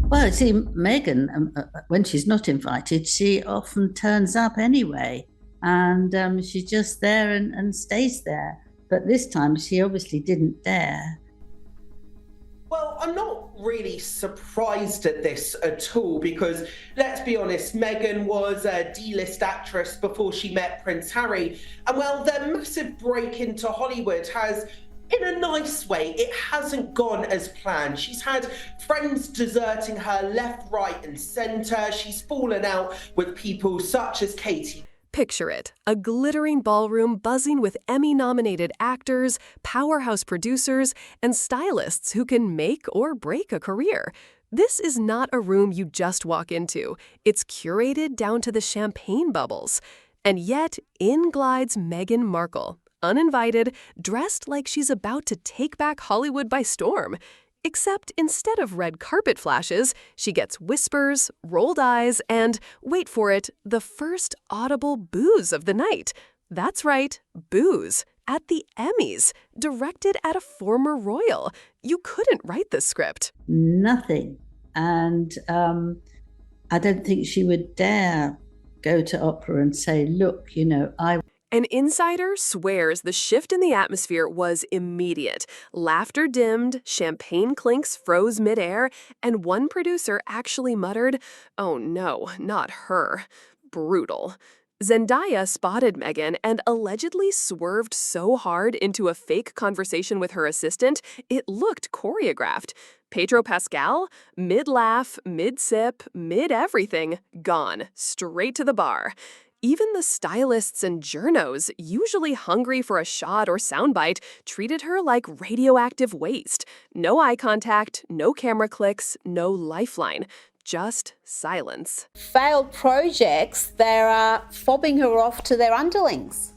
Well, see, Meghan, when she's not invited, she often turns up anyway, and she's just there and stays there. But this time, she obviously didn't dare. Well, I'm not really surprised at this at all because, let's be honest, Meghan was a D-list actress before she met Prince Harry. And well, their massive break into Hollywood has, in a nice way, it hasn't gone as planned. She's had friends deserting her left, right, and centre. She's fallen out with people such as Katie. Picture it, a glittering ballroom buzzing with Emmy-nominated actors, powerhouse producers, and stylists who can make or break a career. This is not a room you just walk into. It's curated down to the champagne bubbles. And yet, in glides Meghan Markle, uninvited, dressed like she's about to take back Hollywood by storm. Except instead of red carpet flashes, she gets whispers, rolled eyes, and, wait for it, the first audible boos of the night. That's right, boos. At the Emmys, directed at a former royal. You couldn't write this script. Nothing. And I don't think she would dare go to opera and say, look, I... An insider swears the shift in the atmosphere was immediate. Laughter dimmed, champagne clinks froze midair, and one producer actually muttered, "Oh no, not her." Brutal. Zendaya spotted Meghan and allegedly swerved so hard into a fake conversation with her assistant, it looked choreographed. Pedro Pascal, mid-laugh, mid-sip, mid-everything, gone, straight to the bar. Even the stylists and journos, usually hungry for a shot or soundbite, treated her like radioactive waste. No eye contact, no camera clicks, no lifeline. Just silence. Failed projects, they're fobbing her off to their underlings.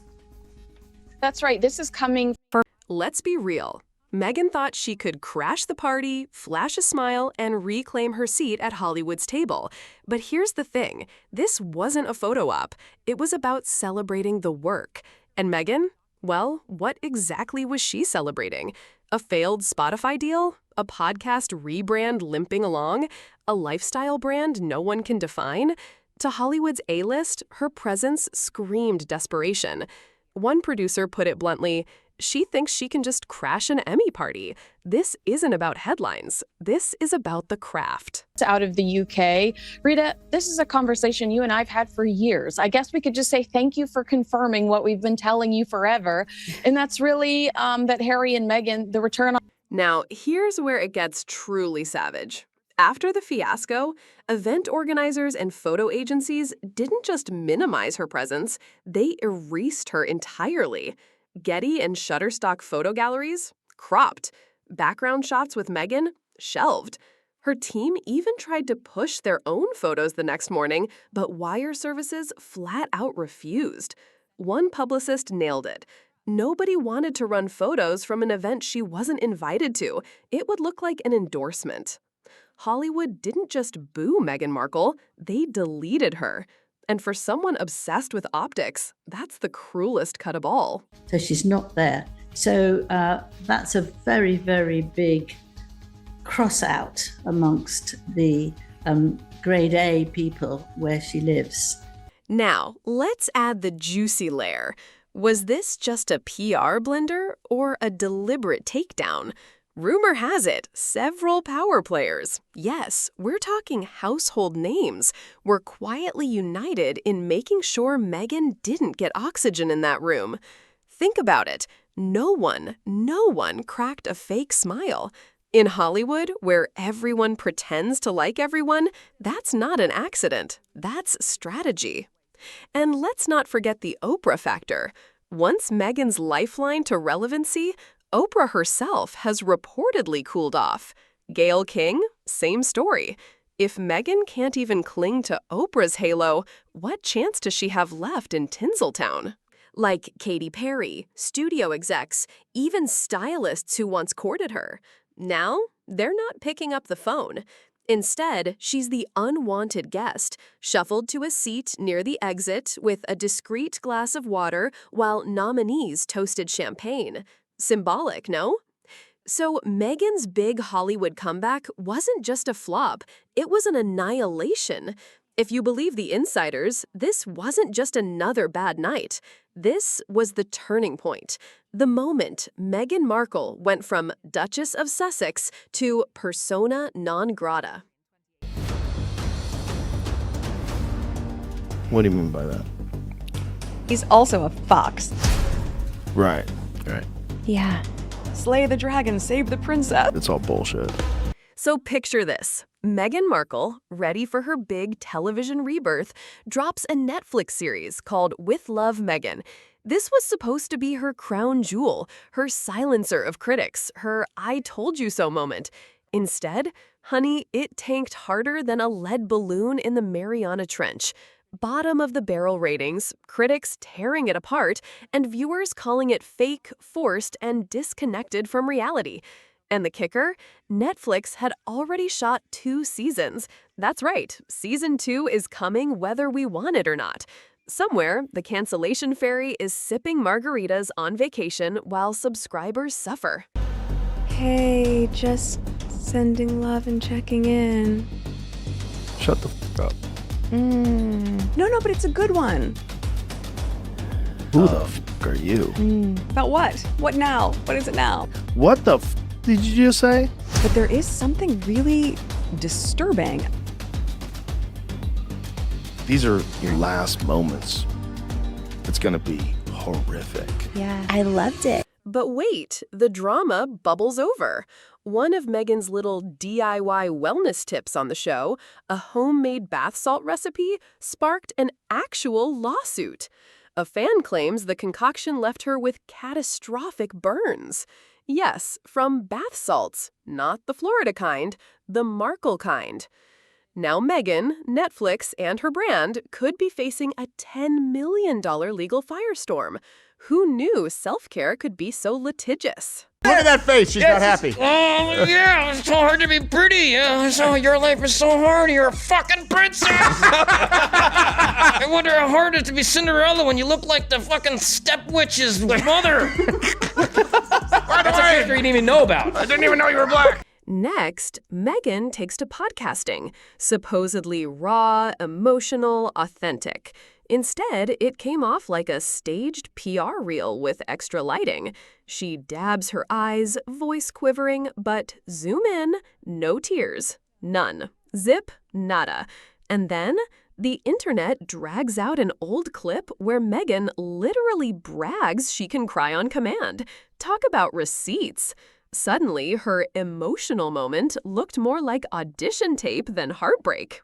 That's right. This is coming for... Let's be real. Meghan thought she could crash the party, flash a smile, and reclaim her seat at Hollywood's table. But here's the thing. This wasn't a photo op. It was about celebrating the work. And Meghan? Well, what exactly was she celebrating? A failed Spotify deal? A podcast rebrand limping along? A lifestyle brand no one can define? To Hollywood's A-list, her presence screamed desperation. One producer put it bluntly, she thinks she can just crash an Emmy party. This isn't about headlines. This is about the craft. Out of the UK. Rita, this is a conversation you and I've had for years. I guess we could just say thank you for confirming what we've been telling you forever. And that's really that Harry and Meghan, the return on... Now, here's where it gets truly savage. After the fiasco, event organizers and photo agencies didn't just minimize her presence, they erased her entirely. Getty and Shutterstock photo galleries? Cropped. Background shots with Meghan? Shelved. Her team even tried to push their own photos the next morning, but wire services flat out refused. One publicist nailed it. Nobody wanted to run photos from an event she wasn't invited to. It would look like an endorsement. Hollywood didn't just boo Meghan Markle, they deleted her. And for someone obsessed with optics, that's the cruelest cut of all. So she's not there. So that's a very, very big cross out amongst the grade A people where she lives. Now, let's add the juicy layer. Was this just a PR blender or a deliberate takedown? Rumor has it, several power players, yes, we're talking household names, were quietly united in making sure Meghan didn't get oxygen in that room. Think about it. No one cracked a fake smile. In Hollywood, where everyone pretends to like everyone, that's not an accident. That's strategy. And let's not forget the Oprah factor. Once Meghan's lifeline to relevancy, Oprah herself has reportedly cooled off. Gayle King, same story. If Meghan can't even cling to Oprah's halo, what chance does she have left in Tinseltown? Like Katy Perry, studio execs, even stylists who once courted her. Now, they're not picking up the phone. Instead, she's the unwanted guest, shuffled to a seat near the exit with a discreet glass of water while nominees toasted champagne. Symbolic, no? So Meghan's big Hollywood comeback wasn't just a flop, it was an annihilation. If you believe the insiders, this wasn't just another bad night. This was the turning point. The moment Meghan Markle went from Duchess of Sussex to persona non grata. What do you mean by that? He's also a fox. Right. Yeah. Slay the dragon, save the princess. It's all bullshit. So picture this. Meghan Markle, ready for her big television rebirth, drops a Netflix series called With Love, Meghan. This was supposed to be her crown jewel, her silencer of critics, her I told you so moment. Instead, honey, it tanked harder than a lead balloon in the Mariana Trench. Bottom of the barrel ratings, critics tearing it apart, and viewers calling it fake, forced, and disconnected from reality. And the kicker? Netflix had already shot 2 seasons. That's right, season 2 is coming whether we want it or not. Somewhere, the cancellation fairy is sipping margaritas on vacation while subscribers suffer. Hey, just sending love and checking in. Shut the f*** up. No, but it's a good one. Who the f*** are you? About what? What now? What is it now? What the f*** did you just say? But there is something really disturbing. These are your last moments. It's gonna be horrific. Yeah, I loved it. But wait, the drama bubbles over. One of Meghan's little DIY wellness tips on the show, a homemade bath salt recipe, sparked an actual lawsuit. A fan claims the concoction left her with catastrophic burns. Yes, from bath salts, not the Florida kind, the Markle kind. Now Meghan, Netflix, and her brand could be facing a $10 million legal firestorm. Who knew self-care could be so litigious? Look at that face. She's not happy. Oh, yeah, it's so hard to be pretty. So your life is so hard. You're a fucking princess. I wonder how hard it is to be Cinderella when you look like the fucking step witch's mother. That's a character you didn't even know about. I didn't even know you were black. Next, Meghan takes to podcasting, supposedly raw, emotional, authentic. Instead, it came off like a staged PR reel with extra lighting. She dabs her eyes, voice quivering, but zoom in, no tears. None. Zip, nada. And then the internet drags out an old clip where Meghan literally brags she can cry on command. Talk about receipts. Suddenly, her emotional moment looked more like audition tape than heartbreak.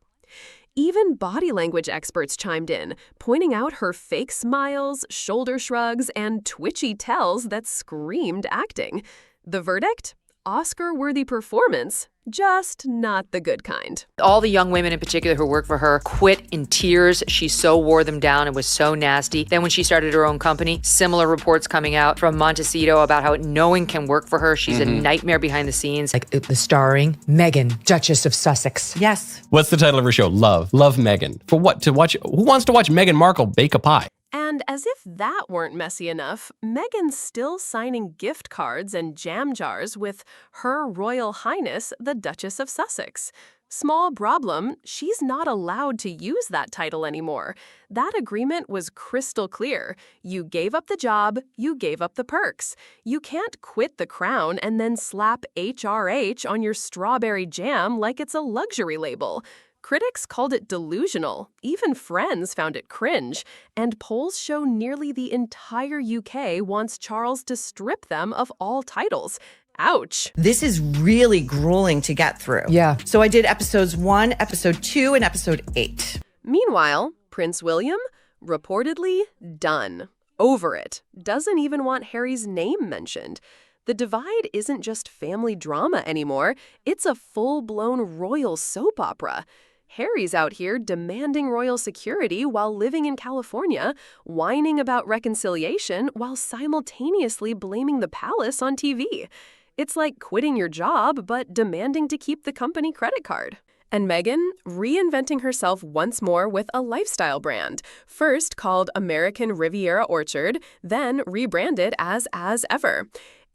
Even body language experts chimed in, pointing out her fake smiles, shoulder shrugs, and twitchy tells that screamed acting. The verdict? Oscar-worthy performance, just not the good kind. All the young women in particular who work for her quit in tears. She so wore them down and was so nasty. Then when she started her own company, similar reports coming out from Montecito about how no one can work for her. She's a nightmare behind the scenes. Like the starring Meghan, Duchess of Sussex. Yes. What's the title of her show? Love Meghan. For what? To watch? Who wants to watch Meghan Markle bake a pie? And as if that weren't messy enough, Meghan's still signing gift cards and jam jars with Her Royal Highness, the Duchess of Sussex. Small problem, she's not allowed to use that title anymore. That agreement was crystal clear. You gave up the job, you gave up the perks. You can't quit the crown and then slap HRH on your strawberry jam like it's a luxury label. Critics called it delusional. Even Friends found it cringe. And polls show nearly the entire UK wants Charles to strip them of all titles. Ouch. This is really grueling to get through. Yeah. So I did episodes 1, episode 2, and episode 8. Meanwhile, Prince William, reportedly done. Over it. Doesn't even want Harry's name mentioned. The divide isn't just family drama anymore. It's a full-blown royal soap opera. Harry's out here demanding royal security while living in California, whining about reconciliation while simultaneously blaming the palace on TV. It's like quitting your job, but demanding to keep the company credit card. And Meghan, reinventing herself once more with a lifestyle brand, first called American Riviera Orchard, then rebranded as Ever.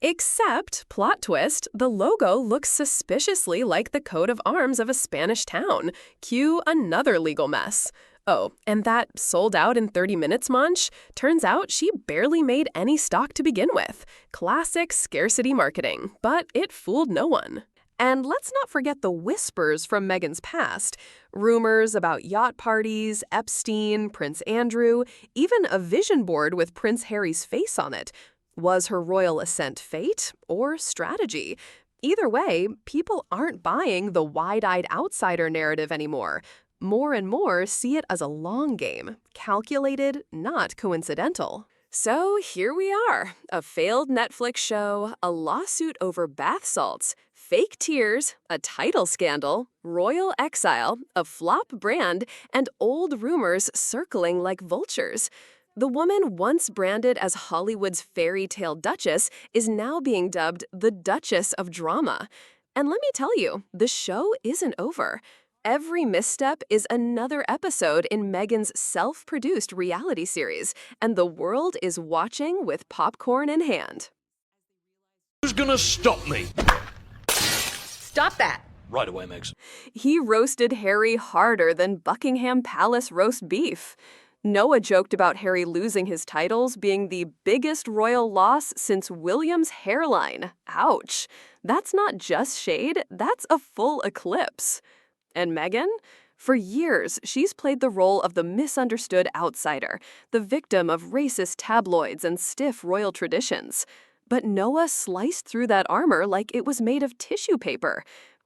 Except, plot twist, the logo looks suspiciously like the coat of arms of a Spanish town. Cue another legal mess. Oh, and that sold out in 30 minutes munch? Turns out she barely made any stock to begin with. Classic scarcity marketing, but it fooled no one. And let's not forget the whispers from Meghan's past. Rumors about yacht parties, Epstein, Prince Andrew, even a vision board with Prince Harry's face on it. Was her royal ascent fate or strategy? Either way, people aren't buying the wide-eyed outsider narrative anymore. More and more see it as a long game, calculated, not coincidental. So here we are, a failed Netflix show, a lawsuit over bath salts, fake tears, a title scandal, royal exile, a flop brand, and old rumors circling like vultures. The woman once branded as Hollywood's fairy tale duchess is now being dubbed the Duchess of Drama. And let me tell you, the show isn't over. Every misstep is another episode in Meghan's self-produced reality series, and the world is watching with popcorn in hand. Who's gonna stop me? Stop that. Right away, Megs. He roasted Harry harder than Buckingham Palace roast beef. Noah joked about Harry losing his titles being the biggest royal loss since William's hairline. Ouch. That's not just shade, that's a full eclipse. And Meghan? For years, she's played the role of the misunderstood outsider, the victim of racist tabloids and stiff royal traditions. But Noah sliced through that armor like it was made of tissue paper.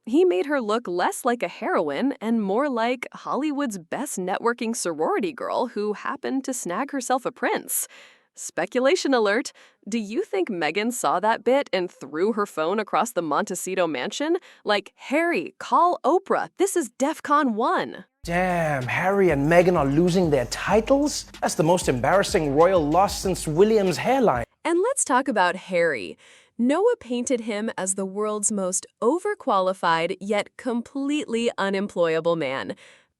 He made her look less like a heroine and more like Hollywood's best networking sorority girl who happened to snag herself a prince. Speculation alert. Do you think Meghan saw that bit and threw her phone across the Montecito mansion? Like, Harry, call Oprah. This is DEFCON 1. Damn, Harry and Meghan are losing their titles? That's the most embarrassing royal loss since William's hairline. And let's talk about Harry. Noah painted him as the world's most overqualified yet completely unemployable man.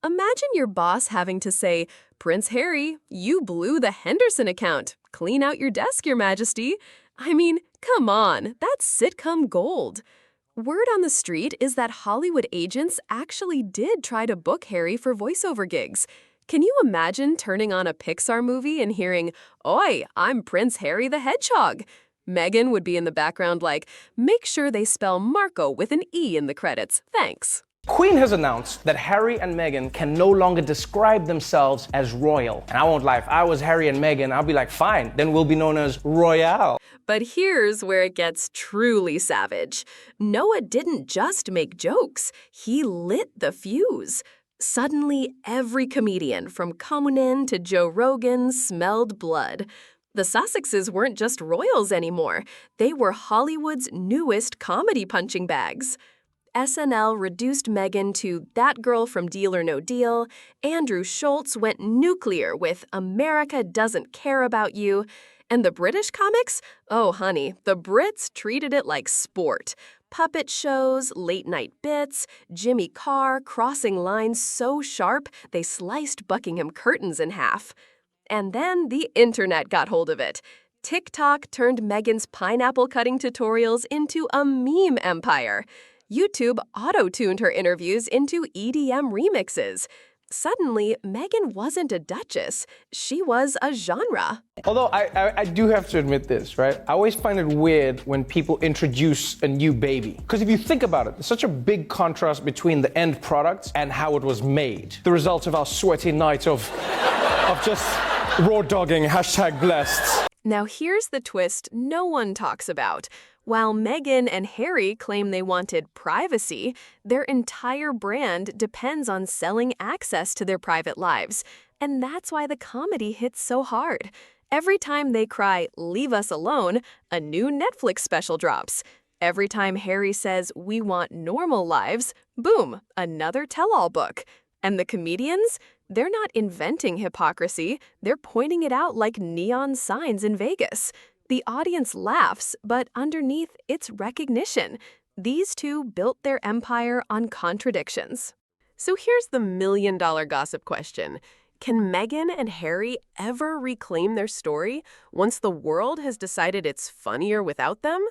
Imagine your boss having to say, "Prince Harry, you blew the Henderson account. Clean out your desk, Your Majesty." I mean, come on, that's sitcom gold. Word on the street is that Hollywood agents actually did try to book Harry for voiceover gigs. Can you imagine turning on a Pixar movie and hearing, "Oi, I'm Prince Harry the Hedgehog"? Meghan would be in the background like, "Make sure they spell Marco with an E in the credits, thanks." Queen has announced that Harry and Meghan can no longer describe themselves as royal. And I won't lie, if I was Harry and Meghan, I'll be like, fine, then we'll be known as Royale. But here's where it gets truly savage. Noah didn't just make jokes, he lit the fuse. Suddenly, every comedian from Conan to Joe Rogan smelled blood. The Sussexes weren't just royals anymore. They were Hollywood's newest comedy punching bags. SNL reduced Meghan to that girl from Deal or No Deal. Andrew Schultz went nuclear with America Doesn't Care About You. And the British comics? Oh, honey, the Brits treated it like sport. Puppet shows, late-night bits, Jimmy Carr crossing lines so sharp they sliced Buckingham curtains in half. And then the internet got hold of it. TikTok turned Meghan's pineapple cutting tutorials into a meme empire. YouTube auto-tuned her interviews into EDM remixes. Suddenly, Meghan wasn't a duchess. She was a genre. Although I do have to admit this, right? I always find it weird when people introduce a new baby. Because if you think about it, there's such a big contrast between the end product and how it was made. The result of our sweaty night of just raw dogging, #blessed. Now here's the twist no one talks about. While Meghan and Harry claim they wanted privacy, their entire brand depends on selling access to their private lives. And that's why the comedy hits so hard. Every time they cry, "Leave us alone," a new Netflix special drops. Every time Harry says, "We want normal lives," boom, another tell-all book. And the comedians? They're not inventing hypocrisy, they're pointing it out like neon signs in Vegas. The audience laughs, but underneath, it's recognition. These two built their empire on contradictions. So here's the million-dollar gossip question. Can Meghan and Harry ever reclaim their story once the world has decided it's funnier without them?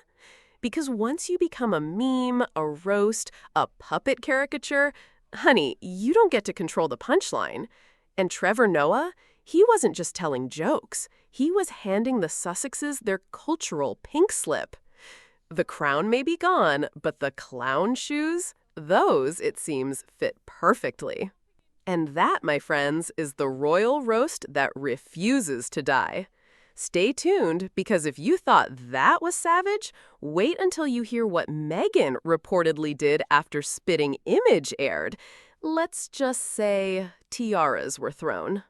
Because once you become a meme, a roast, a puppet caricature, honey, you don't get to control the punchline. And Trevor Noah, he wasn't just telling jokes. He was handing the Sussexes their cultural pink slip. The crown may be gone, but the clown shoes, those, it seems, fit perfectly. And that, my friends, is the royal roast that refuses to die. Stay tuned, because if you thought that was savage, wait until you hear what Meghan reportedly did after Spitting Image aired. Let's just say tiaras were thrown.